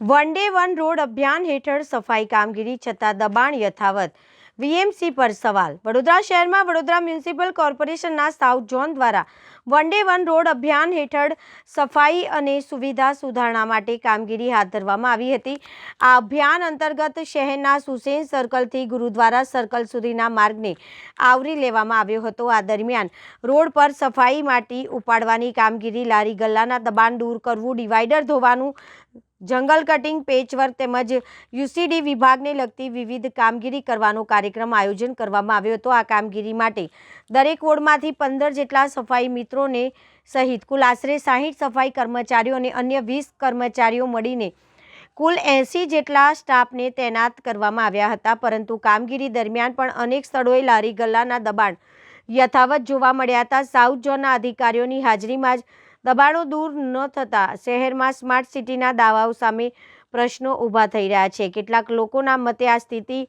One day one road અભિયાન હેઠળ સફાઈ કામગીરી છતાં દબાણ યથાવત, વીએમસી પર સવાલ. વડોદરા શહેરમાં વડોદરા મ્યુનિસિપલ કોર્પોરેશનના સાઉથ ઝોન દ્વારા વન ડે વન રોડ અભિયાન હેઠળ સફાઈ અને સુવિધા સુધારણા માટે કામગીરી હાથ ધરવામાં આવી હતી. આ અભિયાન અંતર્ગત શહેરના સુસેન સર્કલથી ગુરુદ્વારા સર્કલ સુધીના માર્ગને આવરી લેવામાં આવ્યો હતો. આ દરમિયાન રોડ પર સફાઈ માટી ઉપાડવાની કામગીરી, લારી ગલ્લાના દબાણ દૂર કરવું, ડિવાઈડર ધોવાનું, જંગલ કટિંગ, પેચવર્ક તેમજ યુસીડી વિભાગને લગતી વિવિધ કામગીરી કરવાનો કાર્યક્રમ આયોજન કરવામાં આવ્યો હતો. આ કામગીરી માટે દરેક વોર્ડમાંથી 15 જેટલા સફાઈ મિત્રોને સહિત કુલ આશરે 60 સફાઈ કર્મચારીઓ અને અન્ય 20 કર્મચારીઓ મળીને કુલ 80 જેટલા સ્ટાફને તૈનાત કરવામાં આવ્યા હતા. પરંતુ કામગીરી દરમિયાન પણ અનેક સ્થળોએ લારી ગલ્લાના દબાણ યથાવત જોવા મળ્યા હતા. સાઉથ ઝોનના અધિકારીઓની હાજરીમાં જ દબાણો દૂર ન થતાં શહેરમાં સ્માર્ટ સિટીના દાવાઓ સામે પ્રશ્નો ઊભા થઈ રહ્યા છે. કેટલાક લોકોના મતે આ સ્થિતિ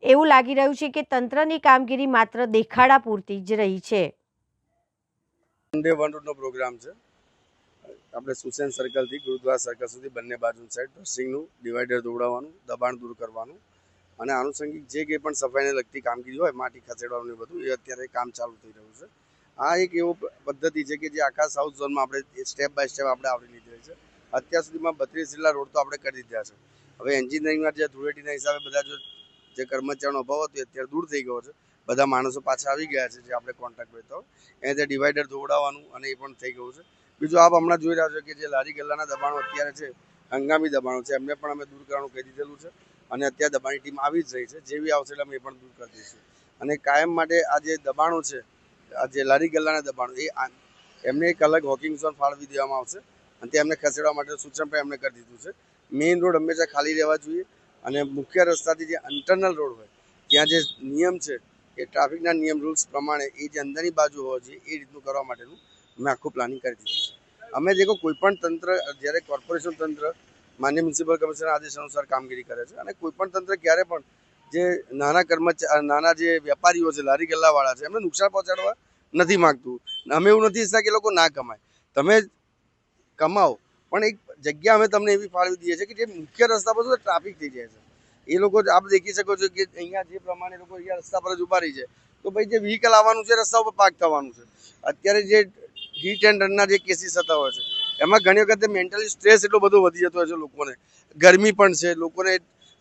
એવું લાગી રહ્યું છે કે તંત્રની કામગીરી માત્ર દેખાડા પૂરતી જ રહી છે. વન ડે વન રોડનો પ્રોગ્રામ છે. આપણે સુસેન સર્કલથી ગુરુદ્વારા સર્કલ સુધી બંને બાજુ સાઈડ ડસ્ટિંગનું, ડિવાઈડર દોડાવવાનું, દબાણ દૂર કરવાનું અને આનુષંગિક જે કંઈ પણ સફાઈને લગતી કામગીરી હોય, માટી ખસેડવાનું એ બધું એ અત્યારે કામ ચાલુ થઈ રહ્યું છે. આ એક એવો પદ્ધતિ છે કે જે આખા સાઉથ ઝોનમાં આપણે સ્ટેપ બાય સ્ટેપ આપણે આવરી લીધેલી છે. અત્યાર સુધીમાં 32 જેટલા રોડ તો આપણે કરી દીધા છે. હવે એન્જિનિયરિંગમાં જે ધૂળેટીના હિસાબે બધા જે કર્મચારીનો અભાવ હતો અત્યારે દૂર થઈ ગયો છે. બધા માણસો પાછા આવી ગયા છે જે આપણે કોન્ટ્રાક્ટ લેતા હોય એને તે ડિવાઈડર દોડાવવાનું અને એ પણ થઈ ગયું છે. બીજું આપ હમણાં જોઈ રહ્યા છો કે જે લારી ગલ્લાના દબાણો અત્યારે છે, હંગામી દબાણો છે, એમને પણ અમે દૂર કરવાનું કહી દીધેલું છે અને અત્યારે દબાણની ટીમ આવી જ રહી છે. જેવી આવશે એટલે અમે એ પણ દૂર કરી દઈશું અને કાયમ માટે આ જે દબાણો છે, આ જે લારી ગલ્લાના દબાણો એમને એક અલગ વોકિંગ ઝોન ફાળવી દેવામાં આવશે અને તે એમને ખસેડવા માટે સૂચન પણ એમને કરી દીધું છે. મેઇન રોડ હંમેશા ખાલી રહેવા જોઈએ અને મુખ્ય રસ્તાથી જે ઇન્ટરનલ રોડ હોય ત્યાં જે નિયમ છે એ ટ્રાફિકના નિયમ રૂલ્સ પ્રમાણે એ જે અંદરની બાજુ હોવા જોઈએ એ રીતનું કરવા માટેનું અમે આખું પ્લાનિંગ કરી દીધું છે. અમે દેખો કોઈ પણ તંત્ર જ્યારે કોર્પોરેશન તંત્ર માન્ય મ્યુનિસિપલ કમિશનર આદેશ અનુસાર કામગીરી કરે છે અને કોઈ પણ તંત્ર ક્યારે પણ જે નાના જે વેપારીઓ છે, લારી ગલ્લાવાળા છે, એમને નુકસાન પહોંચાડવા નથી માંગતું. અમે એવું નથી ઈચ્છતા કે લોકો ના કમાય, તમે કમાઓ પણ એક જગ્યા અમે તમને એવી ફાળવી દઈએ છીએ કે જે મુખ્ય રસ્તા પર ટ્રાફિક થઈ જાય છે. એ લોકો આપ દેખી શકો છો કે અહીંયા જે પ્રમાણે લોકો અહીંયા રસ્તા પર જ ઉભા રહી છે તો ભાઈ જે વ્હીકલ આવવાનું છે રસ્તા ઉપર પાર્ક થવાનું છે. અત્યારે જે હિટ એન્ડ રનના જે કેસીસ થતા હોય છે એમાં ઘણી વખતે મેન્ટલી સ્ટ્રેસ એટલો બધો વધી જતો હોય છે લોકોને. ગરમી પણ છે, લોકોને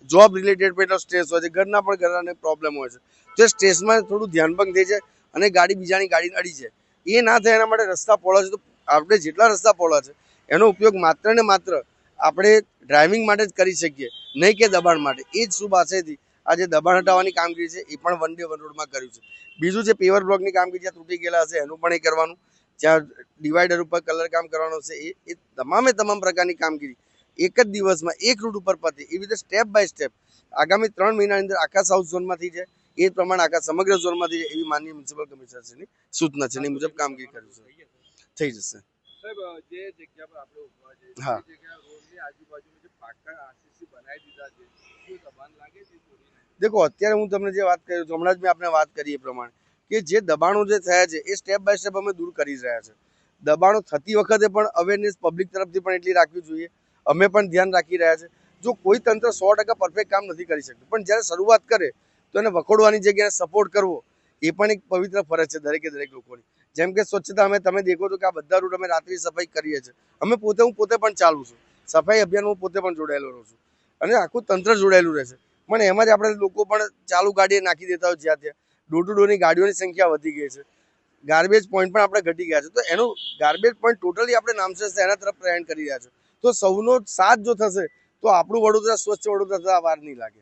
જોબ રિલેટેડ પણ એટલો સ્ટ્રેસ હોય છે, ઘરના પણ ઘરના પ્રોબ્લેમ હોય છે. તો એ સ્ટ્રેસમાં થોડું ધ્યાનભંગ થઈ જાય અને ગાડી બીજાની ગાડીને અડી જાય. એ ના થાય એના માટે રસ્તા પહોળા છે તો આપણે જેટલા રસ્તા પહોળા છે એનો ઉપયોગ માત્ર ને માત્ર આપણે ડ્રાઇવિંગ માટે જ કરી શકીએ, નહીં કે દબાણ માટે. એ જ શુભ આશયથી આ જે દબાણ હટાવવાની કામગીરી છે એ પણ વન ડે વન રોડમાં કર્યું છે. બીજું જે પેવર બ્લોકની કામગીરી જ્યાં તૂટી ગયેલા હશે એનું પણ એ કરવાનું, જ્યાં ડિવાઈડર ઉપર કલર કામ કરવાનું છે એ તમામ પ્રકારની કામગીરી એક જ દિવસમાં એક રૂટ ઉપર પતે એવી રીતે સ્ટેપ બાય સ્ટેપ આગામી 3 મહિનાની અંદર આખા સાઉથ ઝોનમાંથી જાય એ પ્રમાણે આખા સમગ્ર ઝોનમાંથી જાય એવી માનનીય મ્યુનિસિપલ કમિશનરની સૂચના છે. એ મુજબ કામગીરી કરી છે, થઈ જશે. હા, દેખો અત્યારે હું તમને જે વાત કરી છું હમણાં જ મેં આપણે વાત કરી એ પ્રમાણે કે જે દબાણો જે થયા છે એ સ્ટેપ બાય સ્ટેપ અમે દૂર કરી રહ્યા છે. દબાણો થતી વખતે પણ અવેરનેસ પબ્લિક તરફથી પણ એટલી રાખવી જોઈએ. અમે પણ ધ્યાન રાખી રહ્યા છે. જો કોઈ તંત્ર 100% પરફેક્ટ કામ નથી કરી શકતું પણ જ્યારે શરૂઆત કરે તો એને વખોડવાની જગ્યાએ સપોર્ટ કરવો એ પણ એક પવિત્ર ફરજ છે દરેક લોકોની. જેમ કે સ્વચ્છતા તમે દેખો છો કે આ બધા રૂટ અમે રાત્રિ સફાઈ કરીએ છીએ. હું પોતે પણ ચાલું છું, સફાઈ અભિયાનમાં હું પોતે પણ જોડાયેલો રહું છું અને આખું તંત્ર જોડાયેલું રહેશે. પણ એમાં જ આપણે લોકો પણ ચાલુ ગાડીએ નાખી દેતા હોય જ્યાં ત્યાં. ડોર ટુ ડોરની ગાડીઓની સંખ્યા વધી ગઈ છે. ગાર્બેજ પોઈન્ટ પણ આપણે ઘટી ગયા છે. તો એનું ગાર્બેજ પોઈન્ટ ટોટલી આપણે નામશેષ એના તરફ પ્રયાણ કરી રહ્યા છે. તો સૌનો સાથ જો થશે તો આપણું વડોદરા સ્વચ્છ વડોદરા થતા વાર નહીં લાગે.